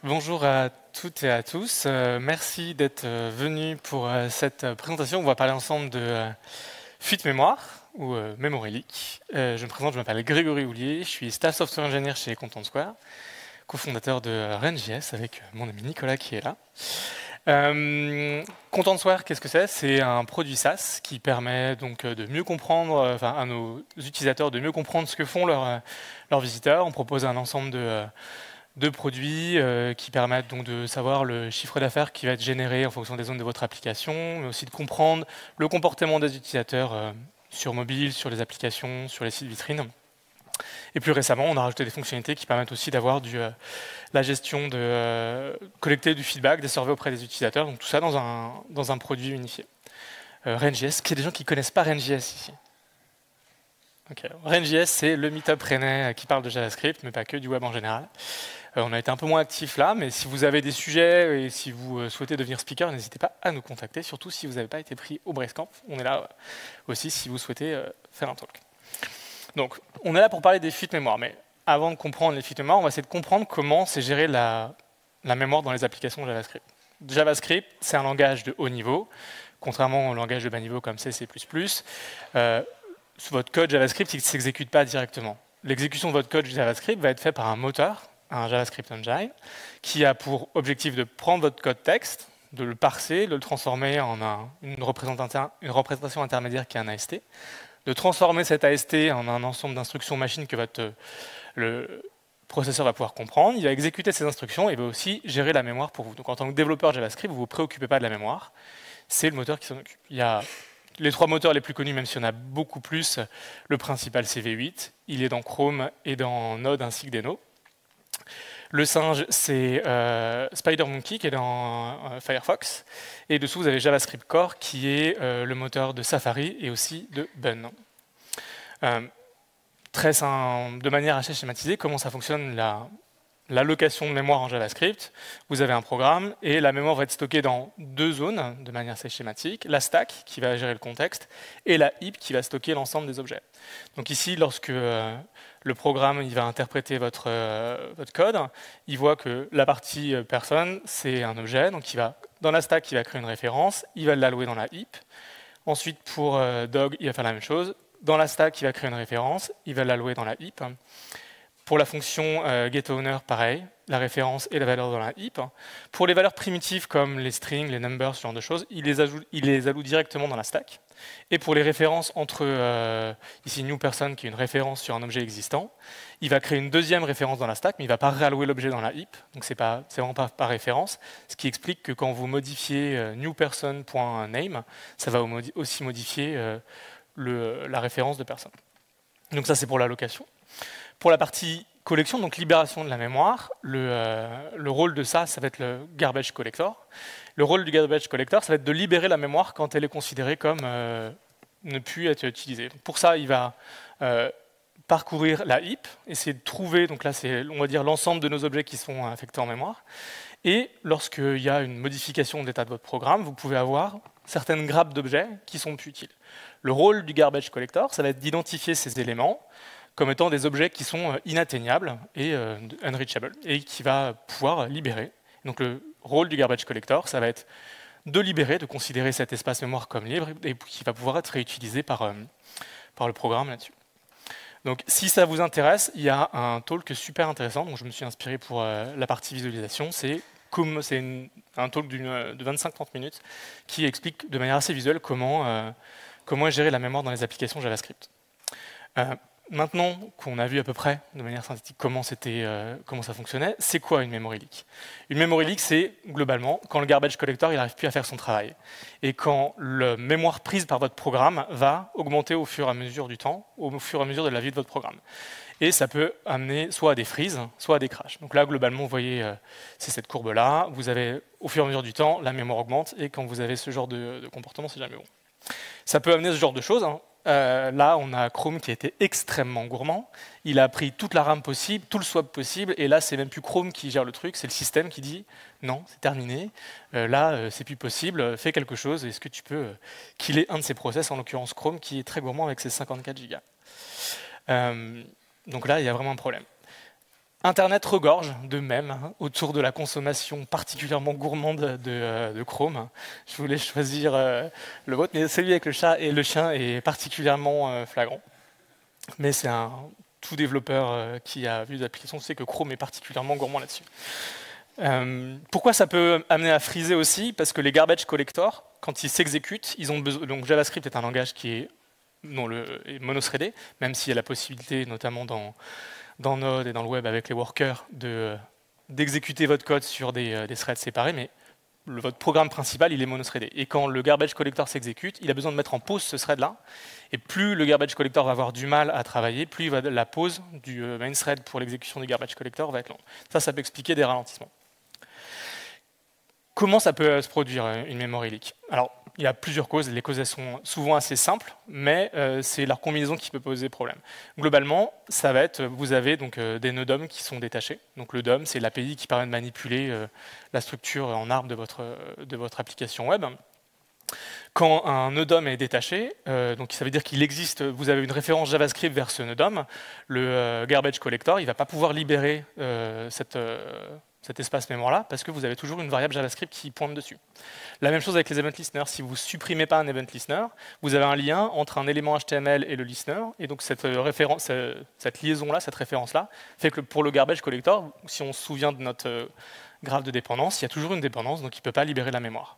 Bonjour à toutes et à tous. Merci d'être venus pour cette présentation. On va parler ensemble de fuite mémoire ou memory leak. Je me présente, je m'appelle Grégory Houllier, je suis staff software engineer chez Content Square, cofondateur de RenJS avec mon ami Nicolas qui est là. Content Square, qu'est-ce que c'est? C'est un produit SaaS qui permet donc de mieux comprendre, à nos utilisateurs de mieux comprendre ce que font leurs visiteurs. On propose un ensemble de produits qui permettent donc de savoir le chiffre d'affaires qui va être généré en fonction des zones de votre application, mais aussi de comprendre le comportement des utilisateurs sur mobile, sur les applications, sur les sites vitrines. Et plus récemment, on a rajouté des fonctionnalités qui permettent aussi d'avoir la gestion de collecter du feedback, des surveys auprès des utilisateurs, donc tout ça dans un produit unifié. RenJS, est-ce qu'il y a des gens qui ne connaissent pas RenJS ici? Okay. RenJS, c'est le meetup rennais qui parle de JavaScript, mais pas que, du web en général. On a été un peu moins actifs là, mais si vous avez des sujets et si vous souhaitez devenir speaker, n'hésitez pas à nous contacter, surtout si vous n'avez pas été pris au Brainscamp. On est là aussi si vous souhaitez faire un talk. Donc, on est là pour parler des fuites mémoire, mais avant de comprendre les fuites mémoire, on va essayer de comprendre comment c'est géré la mémoire dans les applications JavaScript. JavaScript, c'est un langage de haut niveau, contrairement au langage de bas niveau comme C++. Votre code JavaScript, il ne s'exécute pas directement. L'exécution de votre code JavaScript va être faite par un moteur, un JavaScript Engine, qui a pour objectif de prendre votre code texte, de le parser, de le transformer en une représentation intermédiaire qui est un AST, de transformer cet AST en un ensemble d'instructions machines que le processeur va pouvoir comprendre. Il va exécuter ces instructions et va aussi gérer la mémoire pour vous. Donc en tant que développeur JavaScript, vous ne vous préoccupez pas de la mémoire, c'est le moteur qui s'en occupe. Il y a les trois moteurs les plus connus, même s'il y en a beaucoup plus. Le principal, c'est V8. Il est dans Chrome et dans Node ainsi que Deno. Le singe, c'est SpiderMonkey qui est dans Firefox. Et dessous, vous avez JavaScript Core qui est le moteur de Safari et aussi de Bun. De manière assez schématisée, comment ça fonctionne l'allocation de mémoire en JavaScript? Vous avez un programme et la mémoire va être stockée dans deux zones de manière assez schématique. La stack qui va gérer le contexte et la heap qui va stocker l'ensemble des objets. Donc ici, lorsque le programme il va interpréter votre code, il voit que la partie personne, c'est un objet. Donc dans la stack, il va créer une référence, il va l'allouer dans la heap. Ensuite, pour dog, il va faire la même chose. Dans la stack, il va créer une référence, il va l'allouer dans la heap. Pour la fonction getOwner, pareil, la référence et la valeur dans la heap. Pour les valeurs primitives comme les strings, les numbers, ce genre de choses, il les alloue directement dans la stack. Et pour les références entre, ici, new person, qui est une référence sur un objet existant, il va créer une deuxième référence dans la stack, mais il ne va pas réallouer l'objet dans la heap, donc c'est vraiment pas par référence, ce qui explique que quand vous modifiez newperson.name, ça va aussi modifier la référence de personne. Donc ça, c'est pour l'allocation. Pour la partie collection, donc libération de la mémoire, le rôle de ça va être le garbage collector. Le rôle du garbage collector, ça va être de libérer la mémoire quand elle est considérée comme ne plus être utilisée. Donc pour ça, il va parcourir la heap, essayer de trouver, donc là c'est on va dire l'ensemble de nos objets qui sont affectés en mémoire. Et lorsqu'il y a une modification de l'état de votre programme, vous pouvez avoir certaines grappes d'objets qui sont plus utiles. Le rôle du garbage collector, ça va être d'identifier ces éléments comme étant des objets qui sont inatteignables et unreachable, et qui va pouvoir libérer. Donc le rôle du garbage collector, ça va être de libérer, de considérer cet espace mémoire comme libre, et qui va pouvoir être réutilisé par le programme là-dessus. Donc si ça vous intéresse, il y a un talk super intéressant, dont je me suis inspiré pour la partie visualisation, c'est un talk de 25-30 minutes, qui explique de manière assez visuelle comment gérer la mémoire dans les applications JavaScript. Maintenant qu'on a vu à peu près, de manière synthétique, comment ça fonctionnait, c'est quoi une memory leak? Une memory leak, c'est globalement quand le garbage collector n'arrive plus à faire son travail. Et quand la mémoire prise par votre programme va augmenter au fur et à mesure du temps, au fur et à mesure de la vie de votre programme. Et ça peut amener soit à des freezes, soit à des crashs. Donc là, globalement, vous voyez, c'est cette courbe-là. Vous avez, au fur et à mesure du temps, la mémoire augmente. Et quand vous avez ce genre de comportement, c'est jamais bon. Ça peut amener ce genre de choses. Là, on a Chrome qui a été extrêmement gourmand. Il a pris toute la RAM possible, tout le swap possible, et là, c'est même plus Chrome qui gère le truc, c'est le système qui dit non, c'est terminé. Là, c'est plus possible. Fais quelque chose. Est-ce que tu peux killer un de ces process, en l'occurrence Chrome, qui est très gourmand avec ses 54 Go. Donc là, il y a vraiment un problème. Internet regorge de mèmes autour de la consommation particulièrement gourmande de Chrome. Je voulais choisir le vôtre, mais celui avec le chat et le chien est particulièrement flagrant. Mais c'est tout développeur qui a vu l'application sait que Chrome est particulièrement gourmand là-dessus. Pourquoi ça peut amener à friser aussi? Parce que les garbage collectors, quand ils s'exécutent, ils ont besoin. Donc JavaScript est un langage qui est monothreadé, même s'il y a la possibilité, notamment dans Node et dans le web avec les workers, d'exécuter votre code sur des threads séparés, mais votre programme principal, il est monothreadé. Et quand le garbage collector s'exécute, il a besoin de mettre en pause ce thread-là. Et plus le garbage collector va avoir du mal à travailler, plus la pause du main thread pour l'exécution du garbage collector va être longue. Ça peut expliquer des ralentissements. Comment ça peut se produire une memory leak? Alors, il y a plusieurs causes. Les causes elles sont souvent assez simples, mais c'est leur combinaison qui peut poser problème. Globalement, ça va être, vous avez donc des nœuds DOM qui sont détachés. Donc le DOM, c'est l'API qui permet de manipuler la structure en arbre de votre application web. Quand un nœud DOM est détaché, donc ça veut dire qu'il existe, vous avez une référence JavaScript vers ce nœud DOM, le garbage collector, il ne va pas pouvoir libérer cet espace mémoire-là, parce que vous avez toujours une variable JavaScript qui pointe dessus. La même chose avec les event listeners. Si vous ne supprimez pas un event listener, vous avez un lien entre un élément HTML et le listener, et donc cette liaison-là, cette référence-là, fait que pour le garbage collector, si on se souvient de notre graphe de dépendance, il y a toujours une dépendance, donc il ne peut pas libérer la mémoire.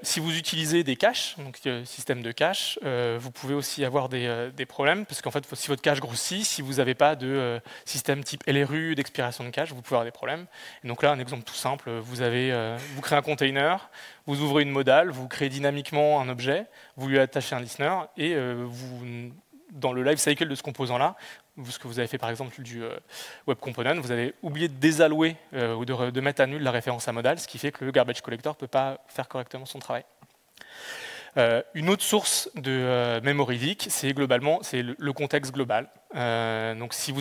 Si vous utilisez des caches, donc système de cache, vous pouvez aussi avoir des problèmes, parce qu'en fait, si votre cache grossit, si vous n'avez pas de système type LRU d'expiration de cache, vous pouvez avoir des problèmes. Et donc là, un exemple tout simple, vous créez un container, vous ouvrez une modale, vous créez dynamiquement un objet, vous lui attachez un listener, et dans le life cycle de ce composant-là, ce que vous avez fait par exemple du web component, vous avez oublié de désallouer ou de mettre à nul la référence à modal, ce qui fait que le garbage collector ne peut pas faire correctement son travail. Une autre source de memory leak, c'est globalement le contexte global. Donc si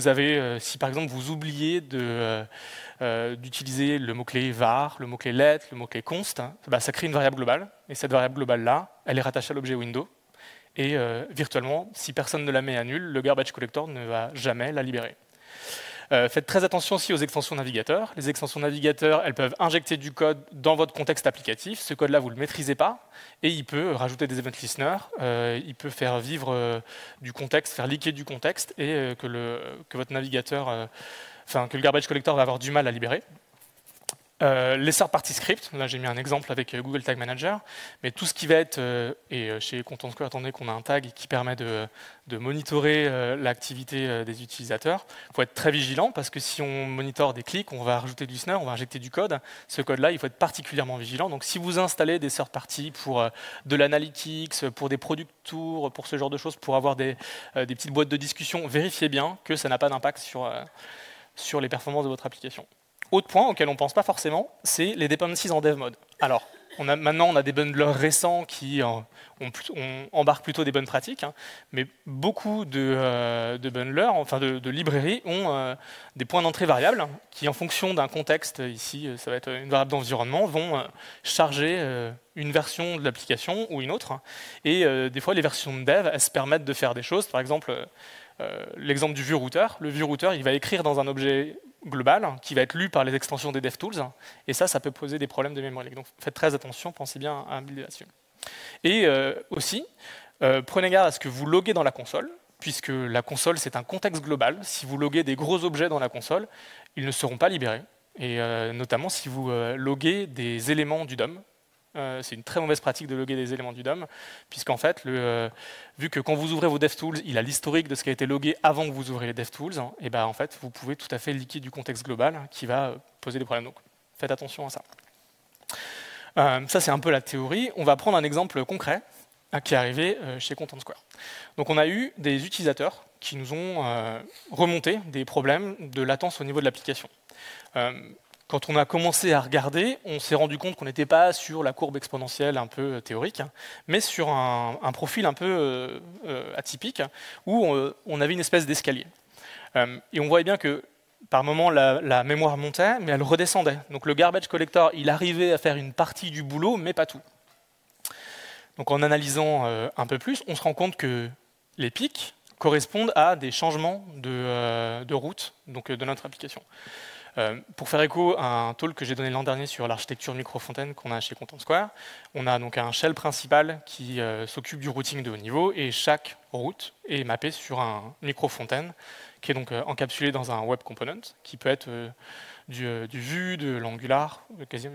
par exemple vous oubliez d'utiliser le mot-clé var, le mot-clé let, le mot-clé const, ça crée une variable globale, et cette variable globale-là, elle est rattachée à l'objet window. Et virtuellement, si personne ne la met à nul, le garbage collector ne va jamais la libérer. Faites très attention aussi aux extensions navigateurs. Les extensions navigateurs, elles peuvent injecter du code dans votre contexte applicatif. Ce code-là, vous ne le maîtrisez pas. Et il peut rajouter des event listeners. Il peut faire vivre du contexte, faire leaker du contexte, et que votre navigateur, que le garbage collector va avoir du mal à libérer. Les third-party scripts, là j'ai mis un exemple avec Google Tag Manager, mais tout ce qui va être, et chez Content Square, attendez qu'on a un tag qui permet de monitorer l'activité des utilisateurs, il faut être très vigilant parce que si on monitore des clics, on va rajouter du listener, on va injecter du code. Ce code-là, il faut être particulièrement vigilant. Donc si vous installez des third-party pour de l'analytics, pour des product tours, pour ce genre de choses, pour avoir des petites boîtes de discussion, vérifiez bien que ça n'a pas d'impact sur les performances de votre application. Autre point auquel on ne pense pas forcément, c'est les dependencies en dev mode. Alors, maintenant, on a des bundlers récents qui embarquent plutôt des bonnes pratiques, mais beaucoup de bundlers, enfin de librairies, ont des points d'entrée variables qui, en fonction d'un contexte, ici, ça va être une variable d'environnement, vont charger une version de l'application ou une autre. Et des fois, les versions de dev, elles se permettent de faire des choses. Par exemple, l'exemple du view-router. Le view-router, il va écrire dans un objet global qui va être lu par les extensions des DevTools, et ça peut poser des problèmes de memory leak. Donc faites très attention, pensez bien à builder là-dessus. Et aussi, prenez garde à ce que vous loguez dans la console, puisque la console c'est un contexte global. Si vous loguez des gros objets dans la console, ils ne seront pas libérés, et notamment si vous loguez des éléments du DOM. C'est une très mauvaise pratique de loguer des éléments du DOM, puisqu'en fait, vu que quand vous ouvrez vos DevTools, il a l'historique de ce qui a été logué avant que vous ouvriez les DevTools, et en fait, vous pouvez tout à fait leaker du contexte global qui va poser des problèmes. Donc, faites attention à ça. Ça, c'est un peu la théorie. On va prendre un exemple concret qui est arrivé chez Content Square. Donc, on a eu des utilisateurs qui nous ont remonté des problèmes de latence au niveau de l'application. Quand on a commencé à regarder, on s'est rendu compte qu'on n'était pas sur la courbe exponentielle un peu théorique, mais sur un profil un peu atypique, où on avait une espèce d'escalier. Et on voyait bien que par moment, la mémoire montait, mais elle redescendait. Donc le garbage collector, il arrivait à faire une partie du boulot, mais pas tout. Donc en analysant un peu plus, on se rend compte que les pics correspondent à des changements de route donc, de notre application. Pour faire écho à un talk que j'ai donné l'an dernier sur l'architecture micro-fontaine qu'on a chez Content Square, on a donc un shell principal qui s'occupe du routing de haut niveau et chaque route est mappée sur un micro-fontaine qui est donc encapsulé dans un web component qui peut être du Vue, de l'Angular,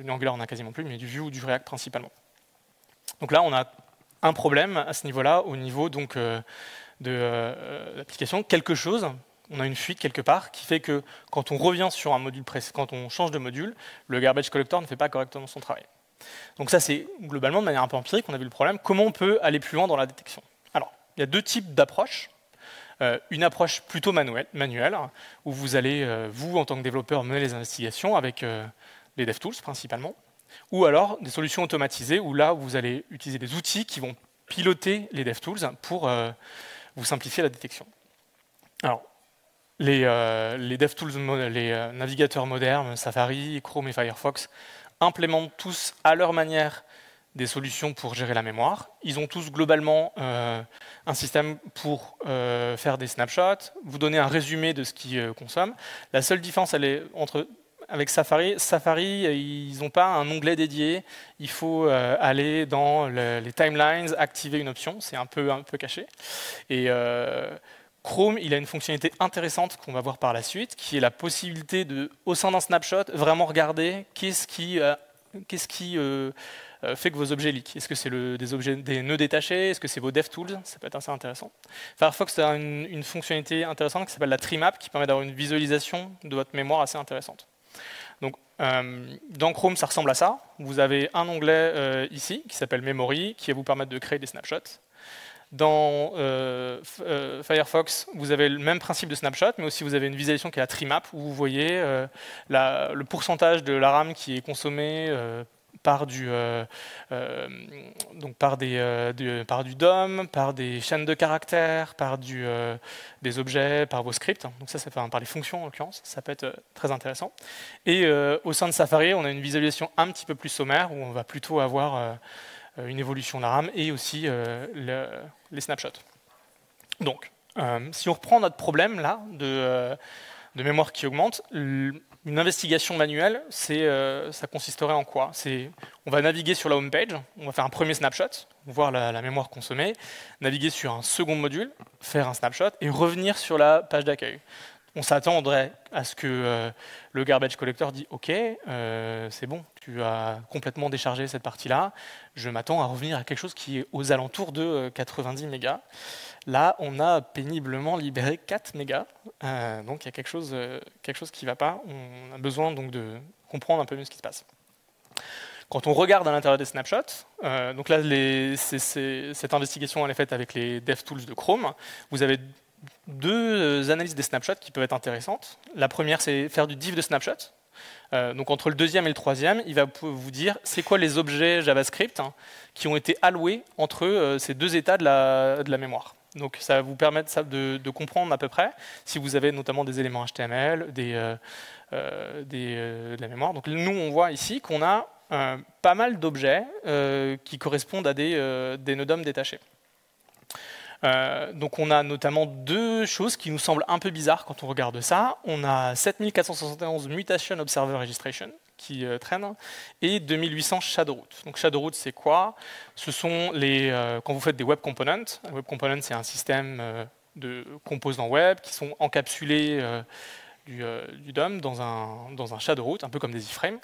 l'Angular on n'a quasiment plus, mais du Vue ou du React principalement. Donc là on a un problème à ce niveau-là, au niveau donc, de l'application, quelque chose. On a une fuite quelque part qui fait que quand on revient sur un module quand on change de module, le garbage collector ne fait pas correctement son travail. Donc ça, c'est globalement de manière un peu empirique, on a vu le problème. Comment on peut aller plus loin dans la détection? Alors, il y a deux types d'approches. Une approche plutôt manuelle, où vous allez, vous, en tant que développeur, mener les investigations avec les DevTools principalement, ou alors des solutions automatisées, où là, vous allez utiliser des outils qui vont piloter les DevTools pour vous simplifier la détection. Alors, les DevTools, les navigateurs modernes, Safari, Chrome et Firefox, implémentent tous à leur manière des solutions pour gérer la mémoire. Ils ont tous globalement un système pour faire des snapshots, vous donner un résumé de ce qu'ils consomment. La seule différence, elle est avec Safari. Safari, ils n'ont pas un onglet dédié. Il faut aller dans les timelines, activer une option. C'est un peu caché. Et Chrome, il a une fonctionnalité intéressante qu'on va voir par la suite, qui est la possibilité de, au sein d'un snapshot, vraiment regarder qu'est-ce qui fait que vos objets leak. Est-ce que c'est des nœuds détachés? Est-ce que c'est vos DevTools? Ça peut être assez intéressant. Firefox a une fonctionnalité intéressante qui s'appelle la tree map, qui permet d'avoir une visualisation de votre mémoire assez intéressante. Donc, dans Chrome, ça ressemble à ça. Vous avez un onglet ici, qui s'appelle Memory, qui va vous permettre de créer des snapshots. Dans Firefox, vous avez le même principe de snapshot, mais aussi vous avez une visualisation qui est la tree map, où vous voyez le pourcentage de la RAM qui est consommé par du DOM, par des chaînes de caractères, par des objets, par vos scripts. Donc ça fait par les fonctions en l'occurrence, ça peut être très intéressant. Et au sein de Safari, on a une visualisation un petit peu plus sommaire, où on va plutôt avoir une évolution de la RAM et aussi les snapshots. Donc, si on reprend notre problème là de mémoire qui augmente, une investigation manuelle, ça consisterait en quoi? On va naviguer sur la home page, on va faire un premier snapshot, voir la mémoire consommée, naviguer sur un second module, faire un snapshot et revenir sur la page d'accueil. On s'attendrait à ce que le garbage collector dit « Ok, c'est bon, tu as complètement déchargé cette partie-là, je m'attends à revenir à quelque chose qui est aux alentours de 90 mégas. » Là, on a péniblement libéré 4 mégas, donc il y a quelque chose qui ne va pas. On a besoin donc de comprendre un peu mieux ce qui se passe. Quand on regarde à l'intérieur des snapshots, donc là, cette investigation elle est faite avec les DevTools de Chrome. Vous avez deux analyses des snapshots qui peuvent être intéressantes. La première, c'est faire du diff de snapshot. Donc entre le deuxième et le troisième, il va vous dire c'est quoi les objets JavaScript qui ont été alloués entre ces deux états de la mémoire. Donc ça va vous permettre de comprendre à peu près si vous avez notamment des éléments HTML, de la mémoire. Donc nous, on voit ici qu'on a pas mal d'objets qui correspondent à des nœuds DOM détachés. Donc on a notamment deux choses qui nous semblent un peu bizarres quand on regarde ça. On a 7471 Mutation Observer Registration qui traînent et 2800 Shadowroot. Donc Shadowroot, c'est quoi? Ce sont quand vous faites des web components. Un web component, c'est un système de composants web qui sont encapsulés du DOM dans un Shadowroot, un peu comme des iframes.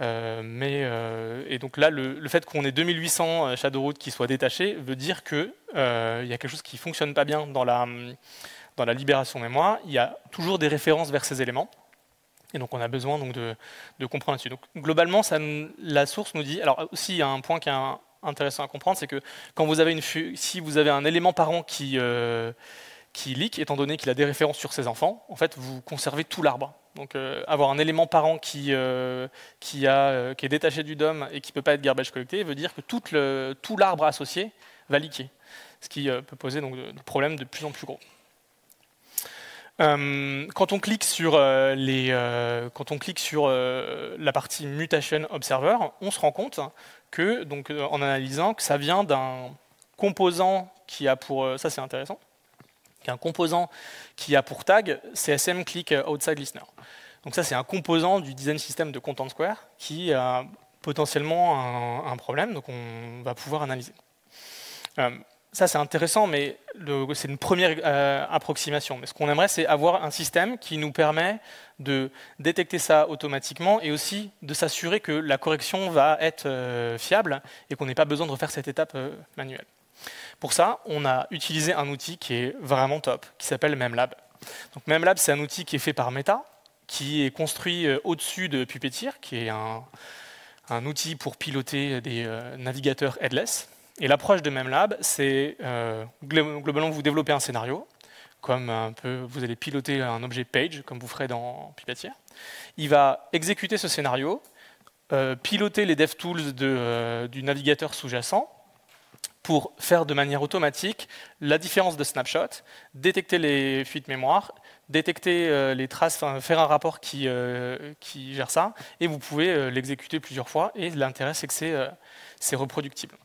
Et donc là, le fait qu'on ait 2800 Shadowroot qui soient détachés veut dire qu'il y a quelque chose qui ne fonctionne pas bien dans la libération mémoire. Il y a toujours des références vers ces éléments. Et donc on a besoin donc, de comprendre là-dessus. Donc globalement, la source nous dit... Alors aussi, il y a un point qui est intéressant à comprendre, c'est que quand vous avez si vous avez un élément parent qui leak, étant donné qu'il a des références sur ses enfants, en fait, vous conservez tout l'arbre. Donc avoir un élément parent qui est détaché du DOM et qui ne peut pas être garbage collecté veut dire que tout l'arbre associé va leaker, ce qui peut poser donc des problèmes de plus en plus gros. Quand on clique sur la partie Mutation Observer, on se rend compte que, donc, en analysant, que ça vient d'un composant qui a pour... ça, c'est intéressant. qui est un composant qui a pour tag CSM click outside listener. Donc ça, c'est un composant du design system de Content Square qui a potentiellement un problème, donc on va pouvoir analyser. Ça, c'est intéressant, mais c'est une première approximation. Mais ce qu'on aimerait, c'est avoir un système qui nous permet de détecter ça automatiquement et aussi de s'assurer que la correction va être fiable et qu'on n'ait pas besoin de refaire cette étape manuelle. Pour ça, on a utilisé un outil qui est vraiment top, qui s'appelle MemLab. Donc MemLab, c'est un outil qui est fait par Meta, qui est construit au-dessus de Puppeteer, qui est un outil pour piloter des navigateurs headless. Et l'approche de MemLab, c'est globalement vous développez un scénario, comme un peu vous allez piloter un objet page, comme vous ferez dans Puppeteer. Il va exécuter ce scénario, piloter les DevTools du navigateur sous-jacent pour faire de manière automatique la différence de snapshot, détecter les fuites mémoire, détecter les traces, faire un rapport qui gère ça, et vous pouvez l'exécuter plusieurs fois, et l'intérêt c'est que c'est reproductible.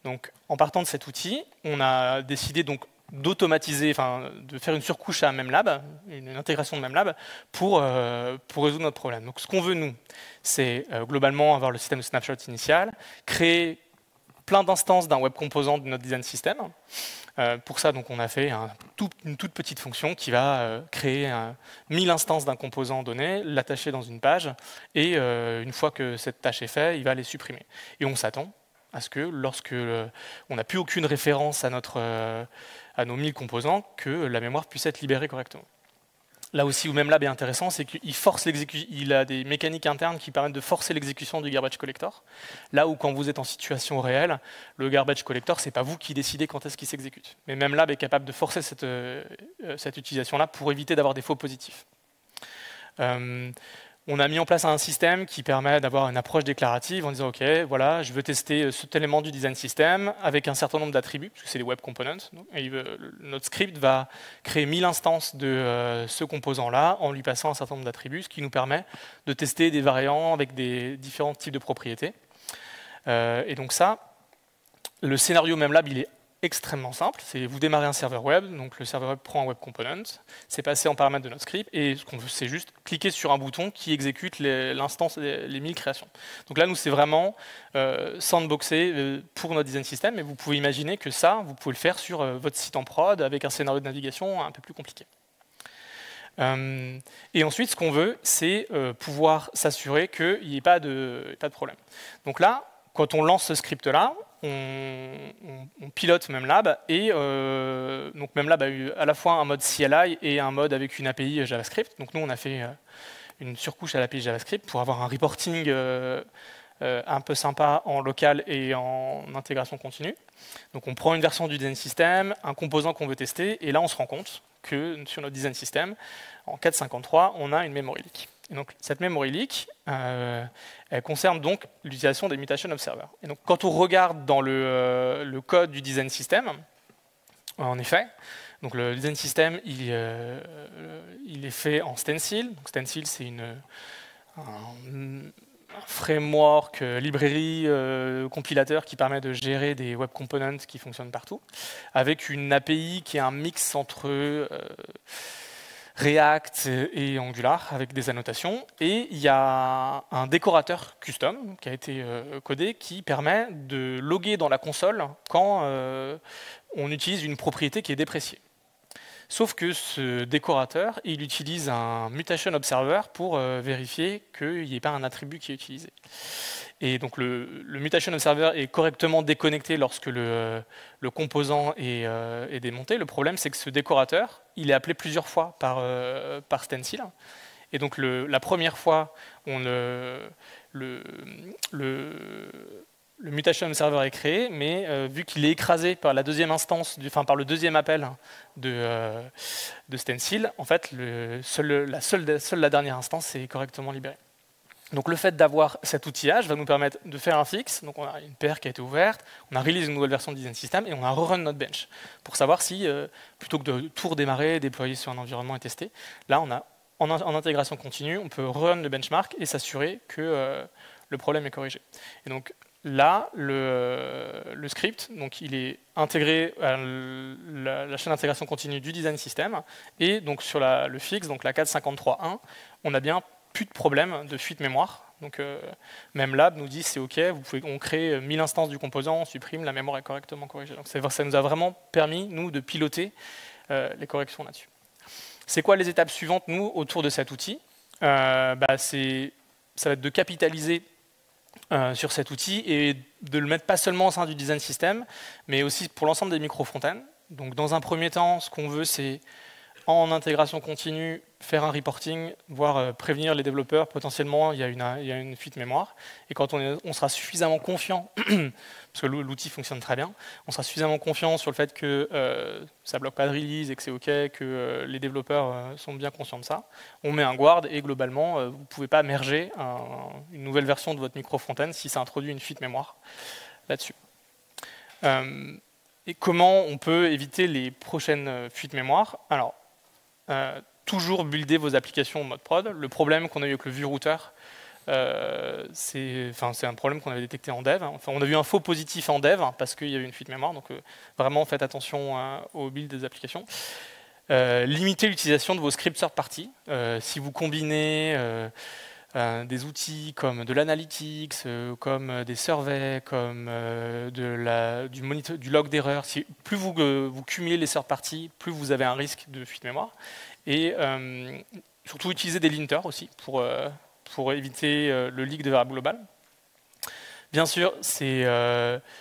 Donc, en partant de cet outil, on a décidé donc d'automatiser, de faire une surcouche à MemLab, une intégration de MemLab, pour résoudre notre problème. Donc, ce qu'on veut, nous, c'est globalement avoir le système de snapshot initial, créer plein d'instances d'un web composant de notre design system. Pour ça, donc, on a fait une toute petite fonction qui va créer 1000 instances d'un composant donné, l'attacher dans une page, et une fois que cette tâche est faite, il va les supprimer. Et on s'attend à ce que lorsque on n'a plus aucune référence à nos 1000 composants, que la mémoire puisse être libérée correctement. Là aussi où MemLab est intéressant, c'est qu'il a des mécaniques internes qui permettent de forcer l'exécution du garbage collector. Là où quand vous êtes en situation réelle, le garbage collector, c'est pas vous qui décidez quand est-ce qu'il s'exécute. Mais MemLab est capable de forcer cette utilisation-là pour éviter d'avoir des faux positifs. On a mis en place un système qui permet d'avoir une approche déclarative en disant « Ok, voilà, je veux tester cet élément du design system avec un certain nombre d'attributs, parce que c'est des web components. Et notre script va créer 1000 instances de ce composant-là en lui passant un certain nombre d'attributs, ce qui nous permet de tester des variants avec des différents types de propriétés. Et donc ça, le scénario MemLab, il est extrêmement simple, c'est vous démarrez un serveur web, donc le serveur web prend un web component, c'est passé en paramètre de notre script, et ce qu'on veut, c'est juste cliquer sur un bouton qui exécute l'instance, les 1000 créations. Donc là, nous, c'est vraiment sandboxé pour notre design system, et vous pouvez imaginer que ça, vous pouvez le faire sur votre site en prod avec un scénario de navigation un peu plus compliqué. Et ensuite, ce qu'on veut, c'est pouvoir s'assurer qu'il n'y ait pas de problème. Donc là, quand on lance ce script-là, on pilote MemLab, et donc MemLab a eu à la fois un mode CLI et un mode avec une API JavaScript. Donc nous, on a fait une surcouche à l'API JavaScript pour avoir un reporting un peu sympa en local et en intégration continue. Donc on prend une version du design system, un composant qu'on veut tester, et là on se rend compte que sur notre design system, en 4.53, on a une memory leak. Et donc cette memory leak, elle concerne donc l'utilisation des mutation observers. Et donc quand on regarde dans le code du design system, en effet, donc le design system, il est fait en Stencil. Donc Stencil, c'est un framework, librairie, compilateur qui permet de gérer des web components qui fonctionnent partout, avec une API qui est un mix entre React et Angular avec des annotations, et il y a un décorateur custom qui a été codé qui permet de loguer dans la console quand on utilise une propriété qui est dépréciée. Sauf que ce décorateur, il utilise un mutation observer pour vérifier qu'il n'y ait pas un attribut qui est utilisé. Et donc le mutation observer est correctement déconnecté lorsque le composant est démonté. Le problème, c'est que ce décorateur, il est appelé plusieurs fois par Stencil. Et donc la première fois, le mutation observer est créé, mais vu qu'il est écrasé par la deuxième instance, par le deuxième appel de Stencil, en fait, seule la dernière instance est correctement libérée. Donc le fait d'avoir cet outillage va nous permettre de faire un fixe. Donc on a une paire qui a été ouverte, on a release une nouvelle version de design system et on a rerun notre bench pour savoir si, plutôt que de tout redémarrer, déployer sur un environnement et tester, là on a en intégration continue, on peut rerun le benchmark et s'assurer que le problème est corrigé. Et donc là, le script, donc il est intégré à la chaîne d'intégration continue du design system, et donc sur le fixe, donc la 453.1, on a bien plus de problème de fuite mémoire. Donc même Lab nous dit c'est OK, on crée 1000 instances du composant, on supprime, la mémoire est correctement corrigée. Donc ça nous a vraiment permis, nous, de piloter les corrections là-dessus. C'est quoi les étapes suivantes, nous, autour de cet outil? Ça va être de capitaliser sur cet outil et de le mettre pas seulement au sein du design system, mais aussi pour l'ensemble des micro-frontends. Donc dans un premier temps, ce qu'on veut, c'est en intégration continue, faire un reporting, voire prévenir les développeurs, potentiellement il y a une fuite mémoire. Et quand on sera suffisamment confiant, parce que l'outil fonctionne très bien, on sera suffisamment confiant sur le fait que ça ne bloque pas de release et que c'est OK, que les développeurs sont bien conscients de ça, on met un guard et globalement, vous ne pouvez pas merger une nouvelle version de votre micro-frontend si ça introduit une fuite mémoire là-dessus. Et comment on peut éviter les prochaines fuites mémoire? Alors, toujours builder vos applications en mode prod. Le problème qu'on a eu avec le vue router, c'est un problème qu'on avait détecté en dev. Enfin, on a vu un faux positif en dev parce qu'il y avait une fuite mémoire. Donc vraiment, faites attention au build des applications. Limitez l'utilisation de vos scripts third party. Si vous combinez des outils comme de l'analytics, comme des surveys, comme du log d'erreur. Plus vous cumulez les third parties, plus vous avez un risque de fuite mémoire. Et surtout utiliser des linters aussi pour éviter le leak de variables globales. Bien sûr, c'est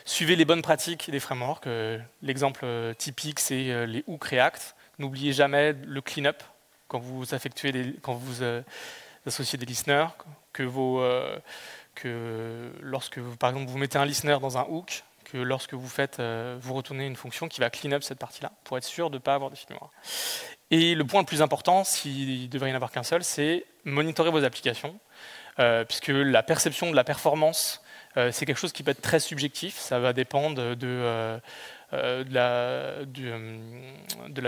suivez les bonnes pratiques des frameworks. L'exemple typique, c'est les hooks React. N'oubliez jamais le cleanup quand vous associer des listeners, que lorsque par exemple vous mettez un listener dans un hook, que lorsque vous retournez une fonction qui va clean up cette partie-là, pour être sûr de ne pas avoir de fuite mémoire. Et le point le plus important, s'il devrait y en avoir qu'un seul, c'est monitorer vos applications, puisque la perception de la performance, c'est quelque chose qui peut être très subjectif, ça va dépendre de la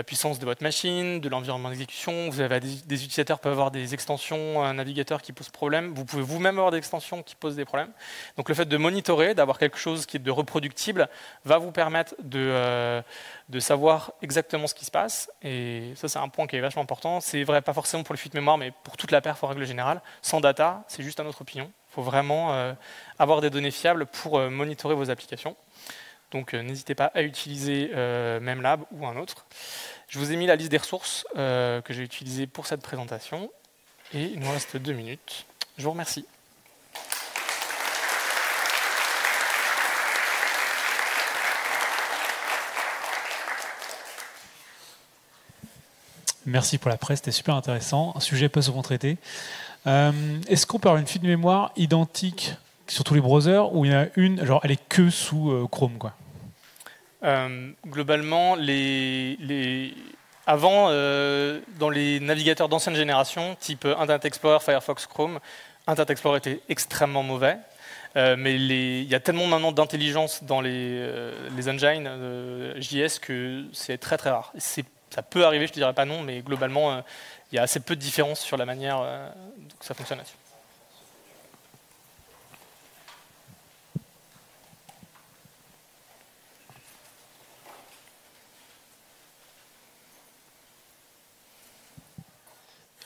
puissance de votre machine, de l'environnement d'exécution. Vous avez des utilisateurs peuvent avoir des extensions, un navigateur qui pose problème. Vous pouvez vous-même avoir des extensions qui posent des problèmes. Donc le fait de monitorer, d'avoir quelque chose qui est de reproductible, va vous permettre de savoir exactement ce qui se passe. Et ça, c'est un point qui est vachement important. C'est vrai, pas forcément pour les fuites mémoire, mais pour toute la perf en règle générale. Sans data, c'est juste à notre opinion. Il faut vraiment avoir des données fiables pour monitorer vos applications. Donc n'hésitez pas à utiliser MemLab ou un autre. Je vous ai mis la liste des ressources que j'ai utilisées pour cette présentation. Et il nous reste 2 minutes. Je vous remercie. Merci pour la presse, c'était super intéressant. Un sujet pas souvent traité. Est-ce qu'on peut avoir une fuite de mémoire identique sur tous les browsers ou il y en a une, genre elle est que sous Chrome, quoi? Globalement, avant, dans les navigateurs d'ancienne génération, type Internet Explorer, Firefox, Chrome, Internet Explorer était extrêmement mauvais. Mais il y a tellement maintenant d'intelligence dans les engines JS que c'est très très rare. Ça peut arriver, je ne dirais pas non, mais globalement, il y a assez peu de différence sur la manière dont ça fonctionne là-dessus.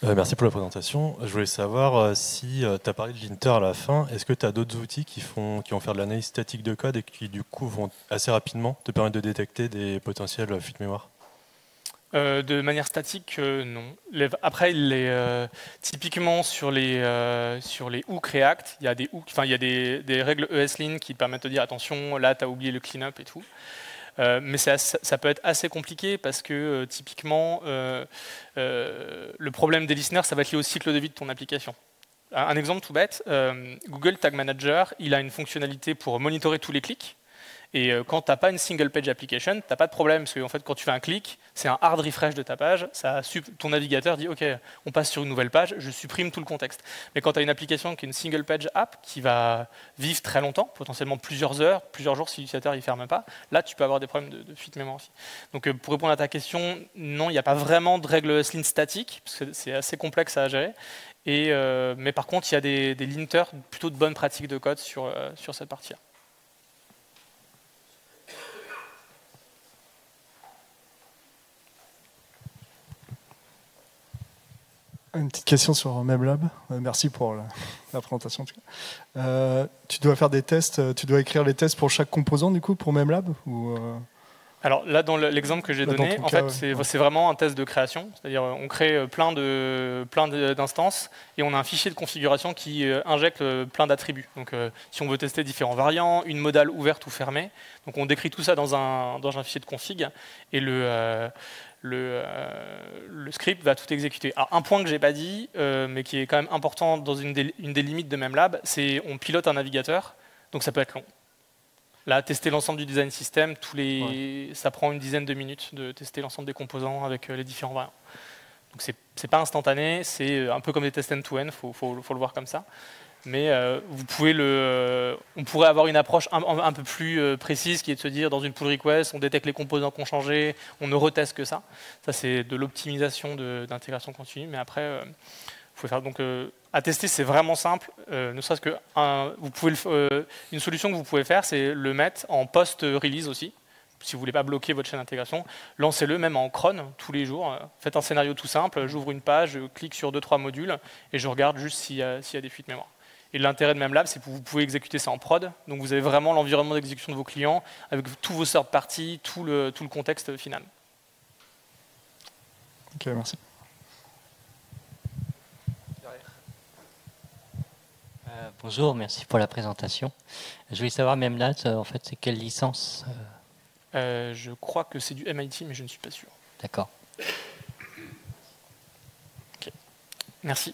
Merci pour la présentation. Je voulais savoir si tu as parlé de linter à la fin, est-ce que tu as d'autres outils qui vont faire de l'analyse statique de code et qui du coup vont assez rapidement te permettre de détecter des potentiels fuites mémoire? De manière statique, non. Après, typiquement sur les hooks React, il y a des hooks, il y a des règles ESLint qui permettent de dire attention, là tu as oublié le cleanup et tout. Mais ça peut être assez compliqué parce que typiquement, le problème des listeners, ça va être lié au cycle de vie de ton application. Un exemple tout bête, Google Tag Manager, il a une fonctionnalité pour monitorer tous les clics. Et quand tu n'as pas une single page application, tu n'as pas de problème, parce que en fait, quand tu fais un clic, c'est un hard refresh de ta page, ton navigateur dit « Ok, on passe sur une nouvelle page, je supprime tout le contexte ». Mais quand tu as une application qui est une single page app, qui va vivre très longtemps, potentiellement plusieurs heures, plusieurs jours si l'utilisateur ne ferme pas, là, tu peux avoir des problèmes de fuite mémoire aussi. Donc pour répondre à ta question, non, il n'y a pas vraiment de règle ESLint statique, parce que c'est assez complexe à gérer. Mais par contre, il y a des linters plutôt de bonnes pratiques de code sur cette partie-là. Une petite question sur MemLab. Merci pour la présentation. En tout cas. Tu dois faire des tests, tu dois écrire les tests pour chaque composant du coup pour MemLab ou Alors là, dans l'exemple que j'ai donné, en fait, c'est vraiment un test de création. C'est-à-dire, on crée plein d'instances et on a un fichier de configuration qui injecte plein d'attributs. Donc, si on veut tester différents variants, une modale ouverte ou fermée, donc on décrit tout ça dans un fichier de config et le script va tout exécuter. Alors, un point que j'ai pas dit, mais qui est quand même important dans une des limites de MemLab, c'est on pilote un navigateur, donc ça peut être long. Là, tester l'ensemble du design system, ça prend une dizaine de minutes de tester l'ensemble des composants avec les différents variants. Donc c'est pas instantané, c'est un peu comme des tests end-to-end, faut le voir comme ça. Mais on pourrait avoir une approche un peu plus précise qui est de se dire dans une pull request, on détecte les composants qui ont changé, on ne reteste que ça. Ça c'est de l'optimisation d'intégration continue, mais après, vous pouvez faire donc à tester, c'est vraiment simple. Ne serait-ce que une solution que vous pouvez faire, c'est le mettre en post-release aussi. Si vous voulez pas bloquer votre chaîne d'intégration, lancez-le même en cron tous les jours. Faites un scénario tout simple. J'ouvre une page, je clique sur 2-3 modules et je regarde juste s'il y a des fuites mémoire. Et l'intérêt de MemLab, c'est que vous pouvez exécuter ça en prod. Donc vous avez vraiment l'environnement d'exécution de vos clients avec tous vos third parties, tout le contexte final. Ok, merci. Bonjour, merci pour la présentation. Je voulais savoir, MemLab, en fait, c'est quelle licence Je crois que c'est du MIT, mais je ne suis pas sûr. D'accord. Okay. Merci.